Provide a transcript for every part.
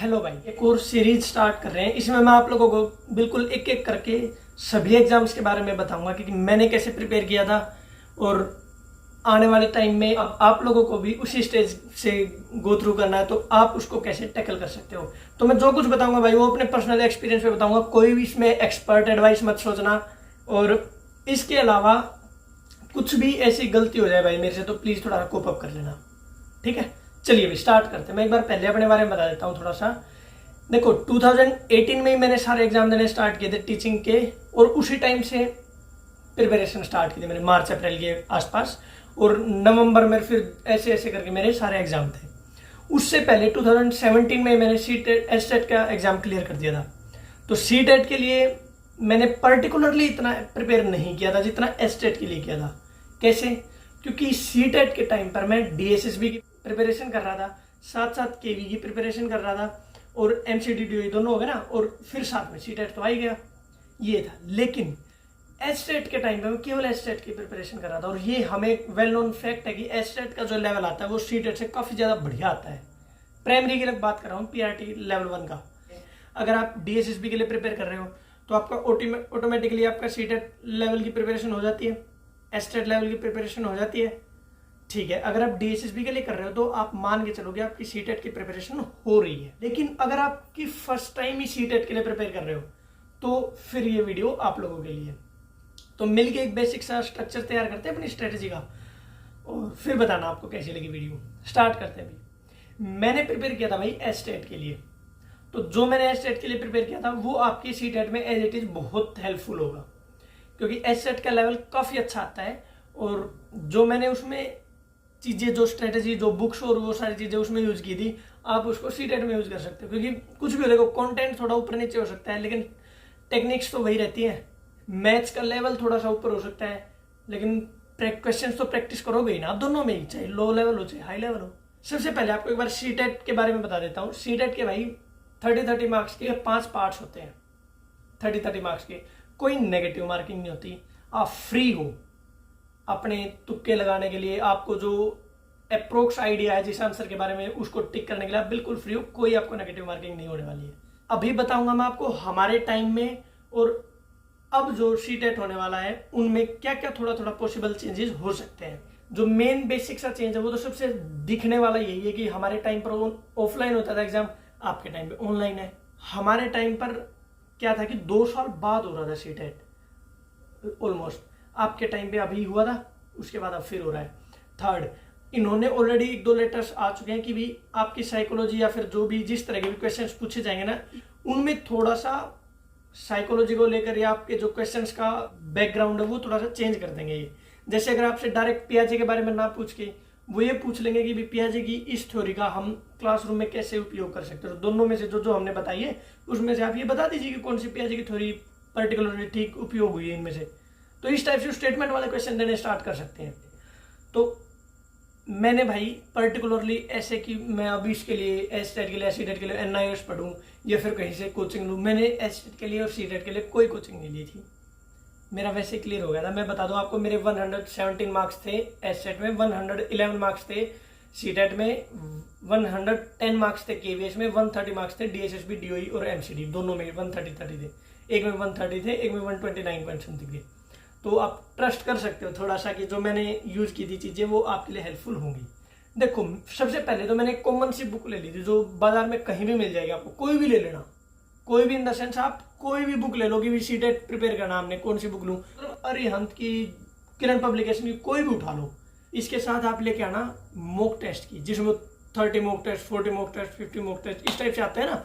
Hello भाई, एक और सीरीज स्टार्ट कर रहे हैं। इसमें मैं आप लोगों को बिल्कुल एक एक करके सभी एग्जाम्स के बारे में बताऊंगा कि मैंने कैसे प्रिपेयर किया था और आने वाले टाइम में अब आप लोगों को भी उसी स्टेज से गो थ्रू करना है तो आप उसको कैसे टैकल कर सकते हो। तो मैं जो कुछ बताऊंगा भाई वो अपने पर्सनल एक्सपीरियंस पे बताऊंगा, कोई भी इसमें एक्सपर्ट एडवाइस मत सोचना। और इसके अलावा कुछ भी ऐसी गलती हो जाए भाई मेरे से तो प्लीज़ थोड़ा कोप अप कर लेना, ठीक है। चलिए भी स्टार्ट करते हैं। मैं एक बार पहले अपने बारे में बता देता हूँ थोड़ा सा। देखो 2018 में ही मैंने सारे एग्जाम देने स्टार्ट किए थे टीचिंग के, और उसी टाइम से प्रिपरेशन स्टार्ट की थी मैंने मार्च अप्रैल के आसपास, और नवंबर में फिर ऐसे ऐसे करके मेरे सारे एग्जाम थे। उससे पहले 2017 में मैंने एसटेट का एग्जाम क्लियर कर दिया था। तो सीटेट के लिए मैंने पर्टिकुलरली इतना प्रिपेयर नहीं किया था जितना एसटेट के लिए किया था। कैसे? क्योंकि सीटेट के टाइम पर मैं डीएसएसबी की प्रिपरेशन कर रहा था, साथ साथ केवी की प्रिपरेशन कर रहा था, और एमसीडी डीओई दोनों हो गए ना, और फिर साथ में सीटेट तो आ ही गया, ये था। लेकिन एसटेट के टाइम पे मैं केवल एसटेट की प्रिपरेशन कर रहा था, और ये हमें वेल नोन फैक्ट है कि एसटेट का जो लेवल आता है वो सीटेट से काफ़ी ज़्यादा बढ़िया आता है। प्राइमरी की अलग बात कर रहा हूँ, पीआरटी लेवल 1 का। अगर आप डीएसएसबी के लिए प्रिपेयर कर रहे हो तो आपका ऑटोमेटिकली आपका सीटेट लेवल की प्रिपरेशन हो जाती है, एसटेट लेवल की प्रिपरेशन हो जाती है, ठीक है। अगर आप डीएसएसबी के लिए कर रहे हो तो आप मान के चलोगे आपकी सीटेट की प्रिपरेशन हो रही है। लेकिन अगर आपकी फर्स्ट टाइम ही सीटेट के लिए प्रिपेयर कर रहे हो तो फिर ये वीडियो आप लोगों के लिए। तो मिलके एक बेसिक सा स्ट्रक्चर तैयार करते हैं अपनी स्ट्रेटेजी का, और फिर बताना आपको कैसी लगी वीडियो। स्टार्ट करते हैं अभी। मैंने प्रिपेयर किया था भाई एसटेट के लिए। तो जो मैंने एसटेट के लिए प्रिपेयर किया था वो आपकी सीटेट में एज इट इज बहुत हेल्पफुल होगा, क्योंकि एसटेट का लेवल काफ़ी अच्छा आता है। और जो मैंने उसमें चीज़ें, जो स्ट्रेटेजी, जो बुक्स और वो सारी चीज़ें उसमें यूज़ की थी, आप उसको सीटेट में यूज़ कर सकते हो। क्योंकि कुछ भी हो, देखो कंटेंट थोड़ा ऊपर नीचे हो सकता है लेकिन टेक्निक्स तो वही रहती हैं। मैथ्स का लेवल थोड़ा सा ऊपर हो सकता है लेकिन क्वेश्चंस तो प्रैक्टिस करोगे ही ना, दोनों में ही, चाहे लो लेवल हो चाहे हाई लेवल हो। सबसे पहले आपको एक बार सीटेट के बारे में बता देता हूँ। सीटेट के भाई 30 मार्क्स के 5 पार्ट्स होते हैं। 30 मार्क्स के, कोई नेगेटिव मार्किंग नहीं होती। आप फ्री हो अपने तुक्के लगाने के लिए। आपको जो अप्रोक्स आइडिया है जिस आंसर के बारे में, उसको टिक करने के लिए आप बिल्कुल फ्री हो। कोई आपको नेगेटिव मार्किंग नहीं होने वाली है। अभी बताऊंगा मैं आपको हमारे टाइम में और अब जो सीटेट होने वाला है उनमें क्या क्या थोड़ा थोड़ा पॉसिबल चेंजेस हो सकते हैं। जो मेन बेसिक सा चेंज है वो तो सबसे दिखने वाला यही है कि हमारे टाइम पर ऑफलाइन होता था एग्जाम, आपके टाइम पे ऑनलाइन है। हमारे टाइम पर क्या था कि 2 साल बाद हो रहा था सीटेट ऑलमोस्ट, आपके टाइम पे अभी हुआ था, उसके बाद अब फिर हो रहा है। थर्ड, इन्होंने ऑलरेडी 1-2 लेटर्स आ चुके हैं कि भी आपकी साइकोलॉजी या फिर जो भी जिस तरह के भी क्वेश्चंस पूछे जाएंगे ना, उनमें थोड़ा सा साइकोलॉजी को लेकर या आपके जो क्वेश्चंस का बैकग्राउंड है वो थोड़ा सा चेंज कर देंगे ये। जैसे अगर आपसे डायरेक्ट पियाजे के बारे में ना पूछ के वो ये पूछ लेंगे कि भी पियाजे की इस थ्योरी का हम क्लासरूम में कैसे उपयोग कर सकते हो। दोनों में से जो जो हमने बताई है उसमें से आप ये बता दीजिए कि कौन सी पियाजे की थ्योरी पर्टिकुलरली ठीक उपयोग हुई है इनमें से। तो इस टाइप से स्टेटमेंट वाले क्वेश्चन देने स्टार्ट कर सकते हैं। तो मैंने भाई पर्टिकुलरली ऐसे कि मैं अभी इसके लिए एसटेट के लिए, सीटेट के लिए एनआईएस पढ़ूं या फिर कहीं से कोचिंग लूं, मैंने एसटेट के लिए और सीटेट के लिए कोई कोचिंग नहीं ली थी। मेरा वैसे क्लियर हो गया था। मैं बता दूं आपको, मेरे 117 मार्क्स थे एसटेट में, 111 मार्क्स थे सीटेट में, 110 मार्क्स थे केवीएस में, 130 मार्क्स थे डीएसएसबी डीओई और एमसीडी दोनों में 130 थे। एक में 130 थे, एक में 129 पॉइंट समथिंग थे। तो आप ट्रस्ट कर सकते हो थोड़ा सा कि जो मैंने यूज़ की थी चीज़ें वो आपके लिए हेल्पफुल होंगी। देखो सबसे पहले तो मैंने कॉमन सी बुक ले ली थी जो बाजार में कहीं भी मिल जाएगी आपको, कोई भी ले लेना, कोई भी इन द सेंस आप कोई भी बुक ले लो कि सीटेट प्रिपेयर करना हमने, कौन सी बुक लूँ, अरिहंत की, किरण पब्लिकेशन की, कोई भी उठा लो। इसके साथ आप लेके आना मॉक टेस्ट की, जिसमें 30 mock test, 40 mock test, 50 mock test इस टाइप से आते हैं ना,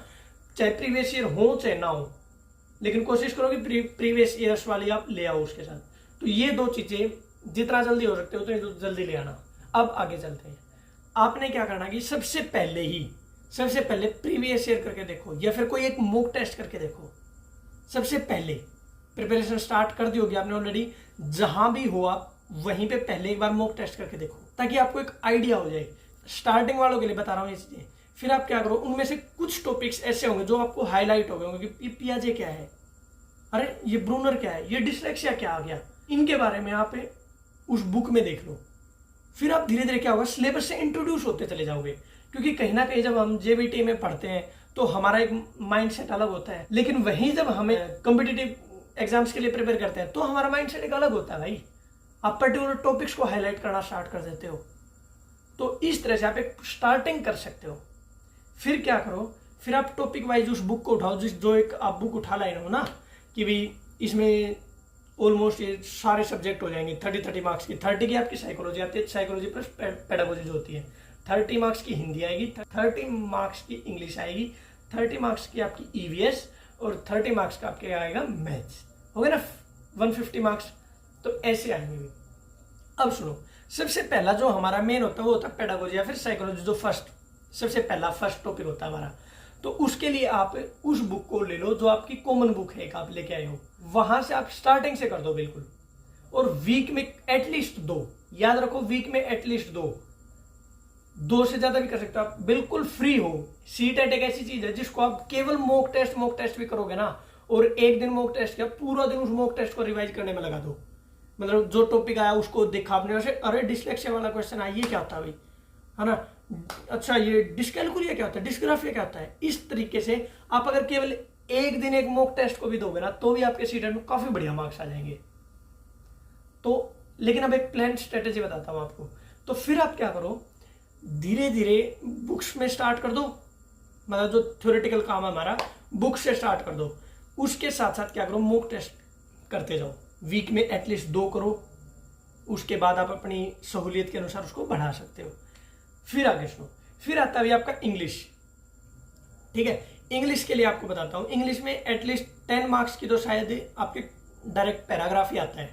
चाहे प्रीवियस ईयर हो चाहे ना हो, लेकिन कोशिश करो कि प्रीवियस ईयर्स वाली आप ले आओ उसके साथ। तो ये 2 चीज़ें जितना जल्दी हो सकते हो तो जल्दी ले आना। अब आगे चलते हैं। आपने क्या करना कि सबसे पहले प्रीवियस ईयर करके देखो या फिर कोई एक मॉक टेस्ट करके देखो। सबसे पहले प्रिपरेशन स्टार्ट कर दी होगी आपने ऑलरेडी, जहां भी हो आप वहीं पे पहले एक बार मॉक टेस्ट करके देखो ताकि आपको एक आइडिया हो जाए। स्टार्टिंग वालों के लिए बता रहा हूँ ये चीज़ें। फिर आप क्या करो, उनमें से कुछ टॉपिक्स ऐसे होंगे जो आपको हाईलाइट हो गए होंगे कि पियाजे क्या है, अरे ये ब्रूनर क्या है, ये डिसलेक्सिया क्या आ गया, इनके बारे में आप उस बुक में देख लो। फिर आप धीरे धीरे क्या होगा, सिलेबस से इंट्रोड्यूस होते चले जाओगे क्योंकि कहीं ना कहीं जब हम जेबीटी में पढ़ते हैं तो हमारा एक माइंड सेट अलग होता है, लेकिन वहीं जब हमें कॉम्पिटिटिव एग्जाम्स के लिए प्रिपेयर करते हैं तो हमारा माइंड सेट एक अलग होता है भाई। आप पर्टिकुलर टॉपिक्स को हाईलाइट करना स्टार्ट कर देते हो। तो इस तरह से आप एक स्टार्टिंग कर सकते हो। फिर क्या करो, फिर आप टॉपिक वाइज उस बुक को उठाओ, जो एक आप बुक उठा लाए हो ना कि भाई इसमें ऑलमोस्ट ये सारे सब्जेक्ट हो जाएंगे 30 मार्क्स की। 30 की आपकी साइकोलॉजी आती है, साइकोलॉजी प्लस पेडागोजी जो होती है। 30 मार्क्स की हिंदी आएगी, 30 मार्क्स की इंग्लिश आएगी, 30 मार्क्स की आपकी ईवीएस और 30 मार्क्स का आपके आएगा मैथ्स। हो गया ना 150 मार्क्स। तो ऐसे आएंगे। अब सुनो, सबसे पहला जो हमारा मेन होता है वो होता है पेडागोजी या फिर साइकोलॉजी, जो सबसे पहला फर्स्ट टॉपिक होता है हमारा। तो उसके लिए आप उस बुक को ले लो जो आपकी कॉमन बुक है, एक आप लेके आए हो, वहां से आप स्टार्टिंग से कर दो बिल्कुल। और वीक में एटलीस्ट 2, याद रखो वीक में एटलीस्ट 2 से ज्यादा भी कर सकते हो आप, बिल्कुल फ्री हो। सीटेट एक ऐसी चीज है जिसको आप केवल मॉक टेस्ट भी करोगे ना, और एक दिन मॉक टेस्ट किया, पूरा दिन उस मॉक टेस्ट को रिवाइज करने में लगा दो। मतलब जो टॉपिक आया उसको देखा आपने, वैसे अरे डिसलेक्सिया वाला क्वेश्चन आया, ये क्या होता है भाई, है ना, अच्छा ये डिस्कैलकुलिया क्या होता है, डिस्ग्राफिया क्या होता है। इस तरीके से आप अगर केवल एक दिन एक मॉक टेस्ट को भी दोगे ना तो भी आपके सीटेट में काफी बढ़िया मार्क्स आ जाएंगे। तो लेकिन अब एक प्लान स्ट्रेटेजी बताता हूं आपको। तो फिर आप क्या करो, धीरे धीरे बुक्स में स्टार्ट कर दो, मतलब जो थ्योरेटिकल काम है हमारा बुक से स्टार्ट कर दो। उसके साथ साथ क्या करो, मॉक टेस्ट करते जाओ, वीक में एटलीस्ट 2 करो। उसके बाद आप अपनी सहूलियत के अनुसार उसको बढ़ा सकते हो। फिर आगे सुनो, फिर आता है आपका इंग्लिश। ठीक है, इंग्लिश के लिए आपको बताता हूं, इंग्लिश में एटलीस्ट 10 मार्क्स की तो शायद आपके डायरेक्ट पैराग्राफ ही आता है,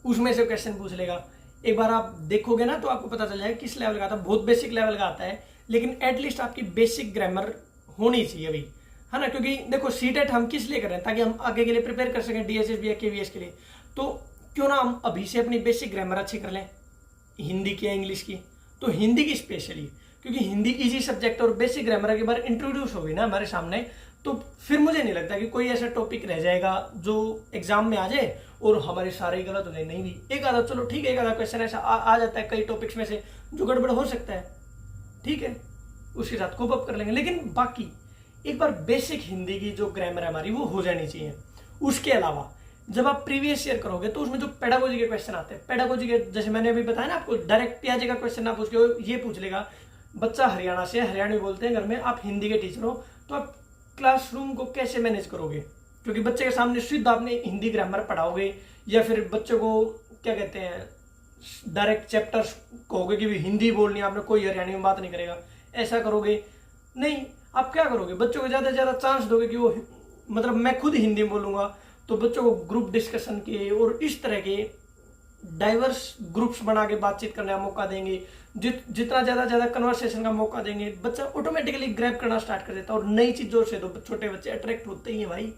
उसमें से क्वेश्चन पूछ लेगा। एक बार आप देखोगे ना तो आपको पता चल जाएगा किस लेवल का आता है, बहुत बेसिक लेवल का आता है, लेकिन एटलीस्ट आपकी बेसिक ग्रामर होनी चाहिए अभी, है ना। क्योंकि देखो सीटेट हम किस लिए कर रहे हैं, ताकि हम आगे के लिए प्रिपेयर कर सकें, डीएसएसबी या केवीएस के लिए। तो क्यों ना हम अभी से अपनी बेसिक ग्रामर अच्छी कर लें, हिंदी की या इंग्लिश की। तो हिंदी की स्पेशली, क्योंकि हिंदी इजी सब्जेक्ट और बेसिक ग्रामर के बार इंट्रोड्यूस होगी ना हमारे सामने, तो फिर मुझे नहीं लगता कि कोई ऐसा टॉपिक रह जाएगा जो एग्जाम में आ जाए और हमारे सारे ही गलत हो जाए। नहीं भी, एक आधा चलो ठीक है, एक आधा क्वेश्चन ऐसा आ जाता है कई टॉपिक्स में से जो गड़बड़ हो सकता है, ठीक है, उसके साथ कोप अप कर लेंगे। लेकिन बाकी एक बार बेसिक हिंदी की जो ग्रामर है हमारी वो हो जानी चाहिए। उसके अलावा जब आप प्रीवियस ईयर करोगे तो उसमें जो पेडागोजी के क्वेश्चन आते हैं, पेडागोजी के जैसे मैंने अभी बताया ना आपको, डायरेक्ट पियाजे का क्वेश्चन ना पूछ के ये पूछ लेगा, बच्चा हरियाणा से, हरियाणवी बोलते हैं घर में, आप हिंदी के टीचर हो, तो आप क्लासरूम को कैसे मैनेज करोगे, क्योंकि बच्चे के सामने शुद्ध आपने हिंदी ग्रामर पढ़ाओगे या फिर बच्चों को क्या कहते हैं डायरेक्ट चैप्टर्स कहोगे कि भी हिंदी बोलनी है आपने, कोई हरियाणवी में बात नहीं करेगा, ऐसा करोगे नहीं। आप क्या करोगे, बच्चों को ज्यादा से ज्यादा चांस दोगे कि वो, मतलब मैं खुद हिंदी में बोलूंगा, तो बच्चों को ग्रुप डिस्कशन के और इस तरह के डाइवर्स ग्रुप्स बना के बातचीत करने का मौका देंगे। जितना ज्यादा कन्वर्सेशन का मौका देंगे, बच्चा ऑटोमेटिकली ग्रैब करना स्टार्ट कर देता है। और नई चीजों से तो छोटे बच्चे अट्रैक्ट होते ही हैं भाई,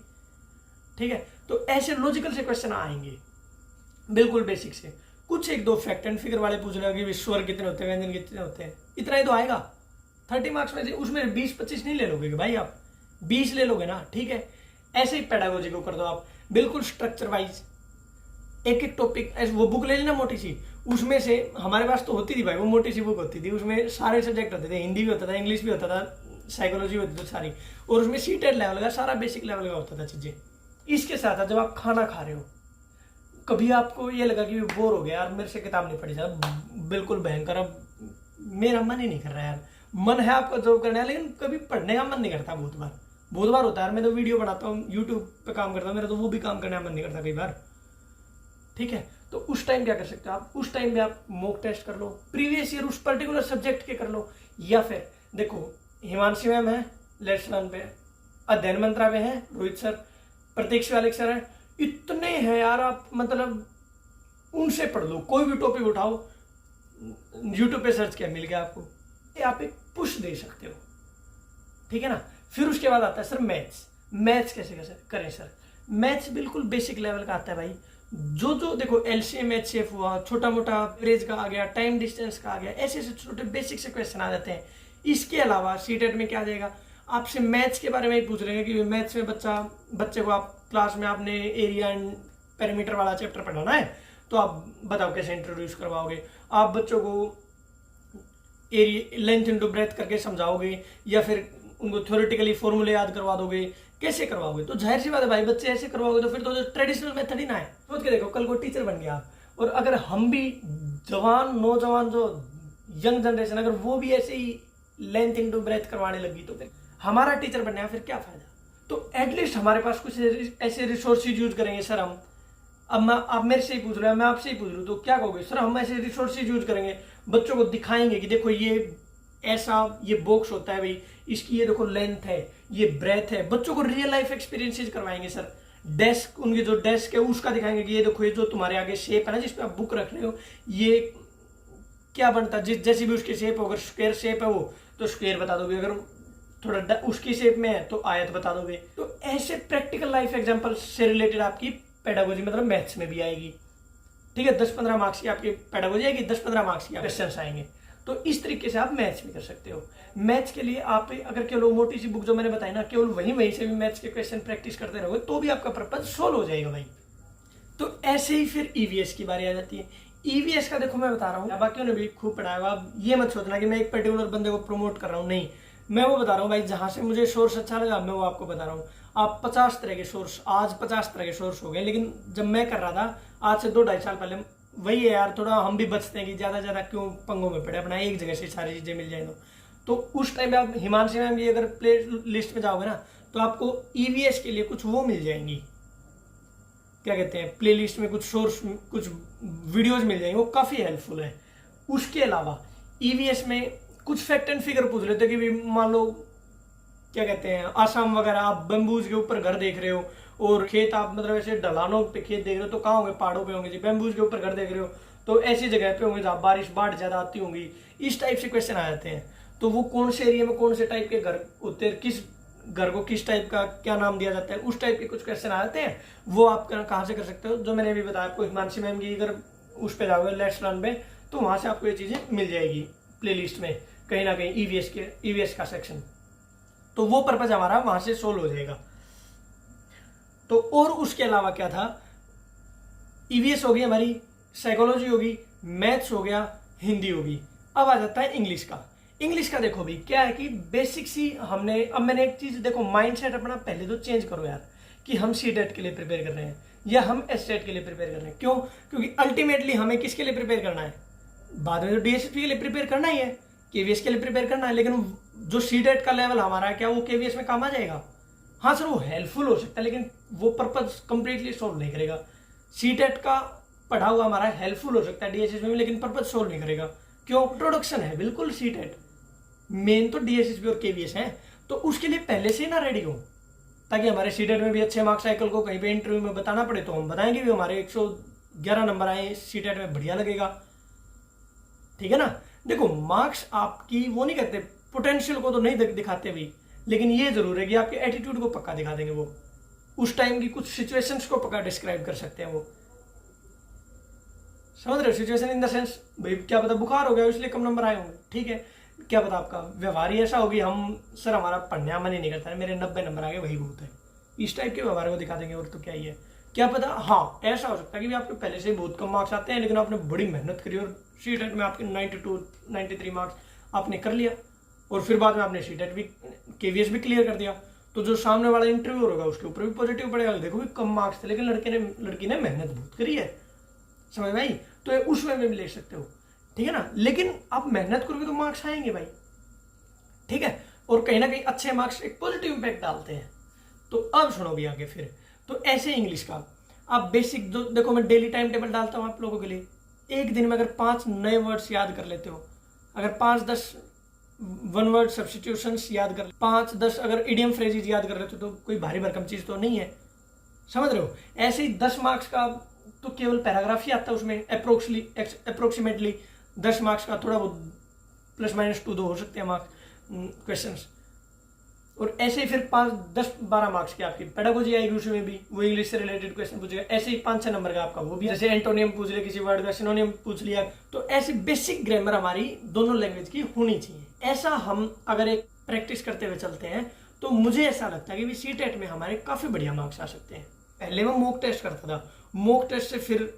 ठीक है। तो ऐसे लॉजिकल से क्वेश्चन आएंगे बिल्कुल बेसिक से। कुछ 1-2 फैक्ट एंड फिगर वाले पूछ लेगा कि स्वर कितने होते हैं, व्यंजन कितने होते हैं, इतना ही तो आएगा 30 मार्क्स में से। उसमें 20-25 नहीं ले लोगे भाई, आप 20 ले लोगे ना, ठीक है। ऐसे ही पेडागोजी को कर दो आप बिल्कुल स्ट्रक्चर वाइज, एक टॉपिक। वो बुक ले लेना मोटी सी, उसमें से हमारे पास तो होती थी भाई, वो मोटी सी बुक होती थी, उसमें सारे सब्जेक्ट होते थे, हिंदी भी होता था, इंग्लिश भी होता था, साइकोलॉजी भी होती थी सारी, और उसमें सीटेड लेवल का सारा बेसिक लेवल का होता था चीजें। इसके साथ जब आप खाना खा रहे हो, कभी आपको ये लगा कि बोर हो गया यार, मेरे से किताब नहीं पढ़ी जाए, बिल्कुल भयंकर, अब मेरा मन ही नहीं कर रहा यार, मन है आपका जॉब करने का लेकिन कभी पढ़ने का मन नहीं करता। बहुत बार होता है यार, मैं तो वीडियो बनाता हूँ, यूट्यूब पे काम करता हूँ, मेरा तो वो भी काम करने का मन नहीं करता कई बार, ठीक है। तो उस टाइम क्या कर सकते हो आप, उस टाइम में आप मॉक टेस्ट कर लो, प्रीवियस ईयर उस पर्टिकुलर सब्जेक्ट के कर लो, या फिर देखो हिमांशी मैम है लेट्स लर्न पे, अध्ययन मंत्रा पे है रोहित सर, प्रतीक शिवालिक सर है, इतने हैं यार, आप मतलब उनसे पढ़ लो, कोई भी टॉपिक उठाओ, यूट्यूब पे सर्च किया मिल गया आपको, आप एक पुश दे सकते हो, ठीक है ना। फिर उसके बाद आता है सर मैथ्स कैसे करें सर। मैथ्स बिल्कुल बेसिक लेवल का आता है भाई, जो देखो एलसीएम एचसीएफ हुआ, छोटा मोटा एवरेज का आ गया, टाइम डिस्टेंस का आ गया, ऐसे छोटे बेसिक से क्वेश्चन आ जाते हैं। इसके अलावा सीटेट में क्या आ जाएगा, आपसे मैथ्स के बारे में ही पूछ रहे हैं कि मैथ्स में बच्चे को आप क्लास में आपने एरिया एंड पैरामीटर वाला चैप्टर पढ़ाना है, तो आप बताओ कैसे इंट्रोड्यूस करवाओगे। आप बच्चों को एरिया लेंथ इंटू ब्रेथ करके समझाओगे, या फिर उनको थ्योरेटिकली फॉर्मूले याद करवा दोगे, कैसे करवाओगे? तो जाहिर सी बात है भाई, बच्चे ऐसे करवाओगे तो फिर तो ट्रेडिशनल मेथड ही ना है। सोच के देखो, कल को टीचर बन गया आप, और अगर हम भी जवान नौजवान जो यंग जनरेशन, अगर वो भी ऐसे ही लेंथ इंटू ब्रेथ करवाने लगी तो फिर हमारा टीचर बनने का फिर क्या फायदा? तो एटलीस्ट हमारे पास कुछ ऐसे रिसोर्सेज यूज करेंगे सर हम। अब आप मेरे से ही पूछ रहे हो, मैं आपसे ही पूछ रहा हूँ, तो क्या कहोगे? सर हम ऐसे रिसोर्सेज यूज करेंगे, बच्चों को दिखाएंगे कि देखो ये ऐसा ये बॉक्स होता है भाई, इसकी ये देखो लेंथ है, ये ब्रेथ है। बच्चों को रियल लाइफ एक्सपीरियंसेस करवाएंगे सर। डेस्क, उनकी जो डेस्क है उसका दिखाएंगे कि ये देखो ये जो तुम्हारे आगे शेप है ना जिसपे आप बुक रख रहे हो, ये क्या बनता है, जैसी भी उसकी शेप हो, अगर स्क्वायर शेप है वो तो स्क्वायर बता दोगे, अगर थोड़ा उसकी शेप में है तो आयत बता दोगे। तो ऐसे प्रैक्टिकल लाइफ एग्जांपल से रिलेटेड आपकी पेडागोजी मतलब मैथ्स में भी आएगी। ठीक है, 10-15 मार्क्स की आपकी पेडागोजी आएगी, 10-15 मार्क्स की क्वेश्चन आएंगे। तो इस तरीके से आप मैथ्स भी कर सकते हो। मैथ्स के लिए आप अगर केवल मोटी सी बुक जो मैंने बताई ना, केवल वहीं से भी मैथ्स के क्वेश्चन प्रैक्टिस करते रहोगे तो भी आपका पर्पज सोल्व हो जाएगा भाई। तो ऐसे ही फिर ईवीएस की बारी आ जाती है। ईवीएस का देखो मैं बता रहा हूँ, बाकियों ने भी खूब पढ़ाया होगा, आप ये मत सोचना कि मैं एक पर्टिकुलर बंदे को प्रमोट कर रहा हूँ, नहीं, मैं वो बता रहा हूँ भाई जहां से मुझे सोर्स अच्छा लगा मैं वो आपको बता रहा हूँ। आप 50 तरह के सोर्स, आज 50 तरह के सोर्स हो गए, लेकिन जब मैं कर रहा था आज से 2-2.5 साल पहले, वही है यार, थोड़ा हम भी बचते हैं कि ज्यादा क्यों पंगों में पड़े, अपना एक जगह से सारी चीजें मिल जाए। तो उस टाइम पे आप हिमांशी मैम की अगर प्ले लिस्ट में जाओगे ना तो आपको ईवीएस के लिए कुछ वो मिल जाएंगी, क्या कहते हैं, प्ले लिस्ट में कुछ सोर्स, कुछ वीडियोज मिल जाएंगे, वो काफी हेल्पफुल है। उसके अलावा ईवीएस में कुछ फैक्ट एंड फिगर पूछ लेते कि मान लो क्या कहते हैं, आसाम वगैरह आप बेम्बूज के ऊपर घर देख रहे हो, और खेत आप मतलब ऐसे ढलानों पे खेत देख रहे हो, तो कहाँ होंगे? पहाड़ों पे होंगे जी। बेम्बूज के ऊपर घर देख रहे हो तो ऐसी जगह पे होंगे जहाँ बारिश बाढ़ ज्यादा आती होंगी। इस टाइप से क्वेश्चन आ जाते हैं। तो वो कौन से एरिया में कौन से टाइप के घर होते हैं, किस घर को किस टाइप का क्या नाम दिया जाता है, उस टाइप के कुछ क्वेश्चन आ जाते हैं। वो आप कहाँ से कर सकते हो? जो मैंने अभी बताया आपको, हिमांशी मैम की अगर उस पर जाओगे लेट्स लर्न पे, तो वहां से आपको ये चीजें मिल जाएगी प्ले लिस्ट में कहीं ना कहीं, ईवीएस का सेक्शन। तो वो पर्पज हमारा वहां से सोल्व हो जाएगा। तो और उसके अलावा क्या था, ईवीएस होगी हमारी, साइकोलॉजी होगी, मैथ्स हो गया, हिंदी होगी। अब आ जाता है इंग्लिश का। इंग्लिश का देखो भी क्या है कि बेसिक सी हमने, अब मैंने एक चीज देखो, माइंडसेट अपना पहले तो चेंज करो यार, कि हम सीटेट के लिए प्रिपेयर कर रहे हैं या हम एसटेट के लिए प्रिपेयर कर रहे हैं। क्यों? क्योंकि अल्टीमेटली हमें किसके लिए प्रिपेयर करना है? बाद में तो डीएसएसपी के लिए प्रिपेयर करना ही है, केवीएस के लिए प्रिपेयर करना है, लेकिन जो सीटेट का लेवल हमारा है क्या वो केवीएस में काम आ जाएगा? हाँ सर, वो हेल्पफुल हो सकता है, लेकिन वो पर्पज कंप्लीटली सोल्व नहीं करेगा। सीटेट का पढ़ा हुआ हमारा हेल्पफुल हो सकता है डीएसएसपी में, लेकिन पर्पज सोल्व नहीं करेगा। क्यों? इंट्रोडक्शन है बिल्कुल सीटेट, मेन तो डीएसएसपी और केवीएस है। तो उसके लिए पहले से ही ना रेडी हो, ताकि हमारे सीटेट में भी अच्छे मार्क्स साइकिल को कहीं पे इंटरव्यू में बताना पड़े तो हम बताएंगे भी हमारे 111 नंबर आए सीटेट में, बढ़िया लगेगा। ठीक है ना? देखो मार्क्स आपकी वो नहीं कहते, पोटेंशियल को तो नहीं दिखाते भी, लेकिन ये जरूर है कि आपके एटीट्यूड को पक्का दिखा देंगे। वो उस टाइम की कुछ सिचुएशंस को पक्का डिस्क्राइब कर सकते हैं। वो समझ रहे हो? सिचुएशन इन द सेंस, भाई क्या पता बुखार हो गया इसलिए कम नंबर आए होंगे, ठीक है, क्या पता आपका व्यवहार ही ऐसा होगी, हम सर हमारा पढ़ने का मन ही नहीं करता है, मेरे 90 नंबर आ गए वही बहुत है, इस टाइप के व्यवहार को दिखा देंगे। और तो क्या ही है, क्या पता, हाँ ऐसा हो सकता है कि आपके पहले से बहुत कम मार्क्स आते हैं, लेकिन आपने बड़ी मेहनत करी और सीटेट में आपके 92-93 मार्क्स आपने कर लिया, और फिर बाद में आपने सीटेट भी केवीएस भी क्लियर कर दिया, तो जो सामने वाला इंटरव्यू होगा उसके ऊपर भी पॉजिटिव पड़ेगा, देखो भी कम मार्क्स थे लेकिन लड़की ने मेहनत बहुत करी है। समझ भाई? तो उस वे में भी ले सकते हो, ठीक है ना, लेकिन आप मेहनत करोगे तो मार्क्स आएंगे भाई, ठीक है, और कहीं ना कहीं अच्छे मार्क्स एक पॉजिटिव इंपैक्ट डालते हैं। तो अब सुनो भी आगे फिर, तो ऐसे इंग्लिश का आप बेसिक जो देखो, मैं डेली टाइम टेबल डालता हूं आप लोगों के लिए। एक दिन में अगर 5 नए वर्ड्स याद कर लेते हो, अगर 5-10 वन वर्ड सब्स्टिट्यूशंस याद कर, 5-10 अगर इडियम फ्रेजेज याद कर लेते हो, तो कोई भारी भरकम चीज तो नहीं है। समझ रहे हो? ऐसे ही 10 मार्क्स का तो केवल पैराग्राफ ही आता है, उसमें अप्रोक्सीमेटली 10 मार्क्स का थोड़ा बहुत +-2 हो सकते हैं मार्क्स क्वेश्चंस। और ऐसे ही फिर 5-10-12 मार्क्स की आपकी पेडागोजी आएगी, उसमें भी वो इंग्लिश से रिलेटेड क्वेश्चन पूछेगा। ऐसे ही 5-6 नंबर का आपका वो भी, जैसे एंटोनियम पूछ लिया किसी वर्ड का, सिनोनियम पूछ लिया, तो ऐसी बेसिक ग्रामर हमारी दोनों लैंग्वेज की होनी चाहिए। ऐसा हम अगर एक प्रैक्टिस करते हुए चलते हैं तो मुझे ऐसा लगता है कि सीटेट में हमारे काफी बढ़िया मार्क्स आ सकते हैं। पहले मैं मॉक टेस्ट करता था, मॉक टेस्ट से फिर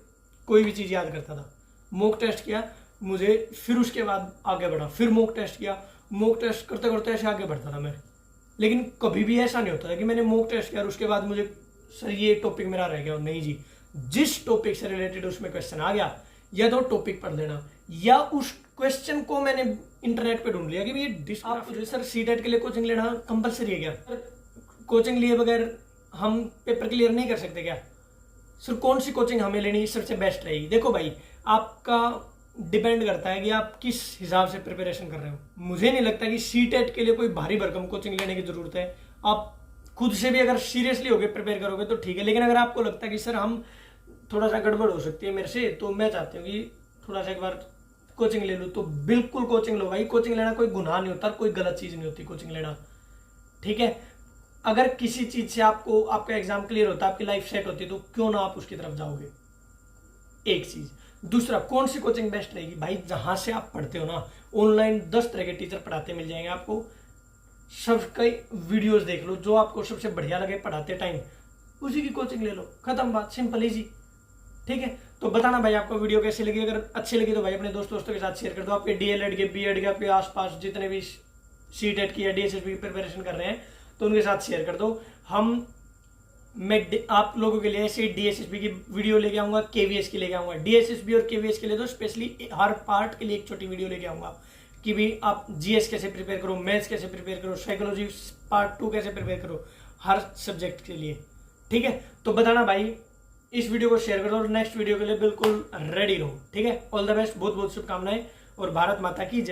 कोई भी चीज याद करता था, मॉक टेस्ट किया मुझे फिर उसके बाद आगे बढ़ा, फिर मॉक टेस्ट किया, मॉक टेस्ट करते करते ऐसे आगे बढ़ता था मैं। लेकिन कभी भी ऐसा नहीं होता था कि मैंने मॉक टेस्ट किया और उसके बाद मुझे सर ये टॉपिक मेरा रह गया। नहीं जी, जिस टॉपिक से रिलेटेड उसमें क्वेश्चन आ गया, या तो टॉपिक पढ़ लेना, या उस क्वेश्चन को मैंने इंटरनेट पे ढूंढ लिया कि ये आप सर सीटेट के लिए कोचिंग लेना कंपलसरी है क्या? कोचिंग लिए बगैर हम पेपर क्लियर नहीं कर सकते क्या? सर कौन सी कोचिंग हमें लेनी सबसे बेस्ट रहेगी? देखो भाई, आपका डिपेंड करता है कि आप किस हिसाब से प्रिपरेशन कर रहे हो। मुझे नहीं लगता कि सीटेट के लिए कोई भारी भरकम कोचिंग लेने की जरूरत है। आप खुद से भी अगर सीरियसली होकर प्रिपेयर करोगे तो ठीक है, लेकिन अगर आपको लगता है कि सर हम थोड़ा सा गड़बड़ हो सकती है मेरे से, तो मैं चाहती हूँ कि थोड़ा सा एक बार कोचिंग ले लूँ, तो बिल्कुल कोचिंग लो भाई। कोचिंग लेना कोई गुनाह नहीं होता, कोई गलत चीज़ नहीं होती कोचिंग लेना, ठीक है। अगर किसी चीज़ से आपको आपका एग्जाम क्लियर होता है, आपकी लाइफ सेट होती है, तो क्यों ना आप उसकी तरफ जाओगे, एक चीज़। दूसरा, कौन सी कोचिंग बेस्ट रहेगी भाई? जहाँ से आप पढ़ते हो ना, ऑनलाइन 10 तरह के टीचर पढ़ाते मिल जाएंगे आपको, सबके वीडियोस देख लो, जो आपको सबसे बढ़िया लगे पढ़ाते टाइम उसी की कोचिंग ले लो, खत्म बात, सिंपल इजी, ठीक है। तो बताना भाई आपको वीडियो कैसी लगी। अगर अच्छी लगी तो भाई अपने दोस्तों के साथ शेयर कर दो। आपके डीएलएड के, बीएड के, आपके आसपास जितने भी सीटेट की या डीएसएसबी की प्रिपरेशन कर रहे हैं, तो उनके साथ शेयर कर दो। मैं आप लोगों के लिए ऐसे डीएसएसबी की वीडियो लेके आऊंगा, केवीएस की लेके आऊंगा। डीएसएसबी और केवीएस के लिए तो स्पेशली हर पार्ट के लिए एक छोटी वीडियो लेके आऊंगा कि भी आप जीएस कैसे प्रिपेयर करो, मैथ्स कैसे प्रिपेयर करो, साइकोलॉजी पार्ट 2 कैसे प्रिपेयर करो, हर सब्जेक्ट के लिए, ठीक है। तो बताना भाई, इस वीडियो को शेयर कर दो और नेक्स्ट वीडियो के लिए बिल्कुल रेडी रहो, ठीक है। ऑल द बेस्ट, बहुत बहुत शुभकामनाएं और भारत माता की जय।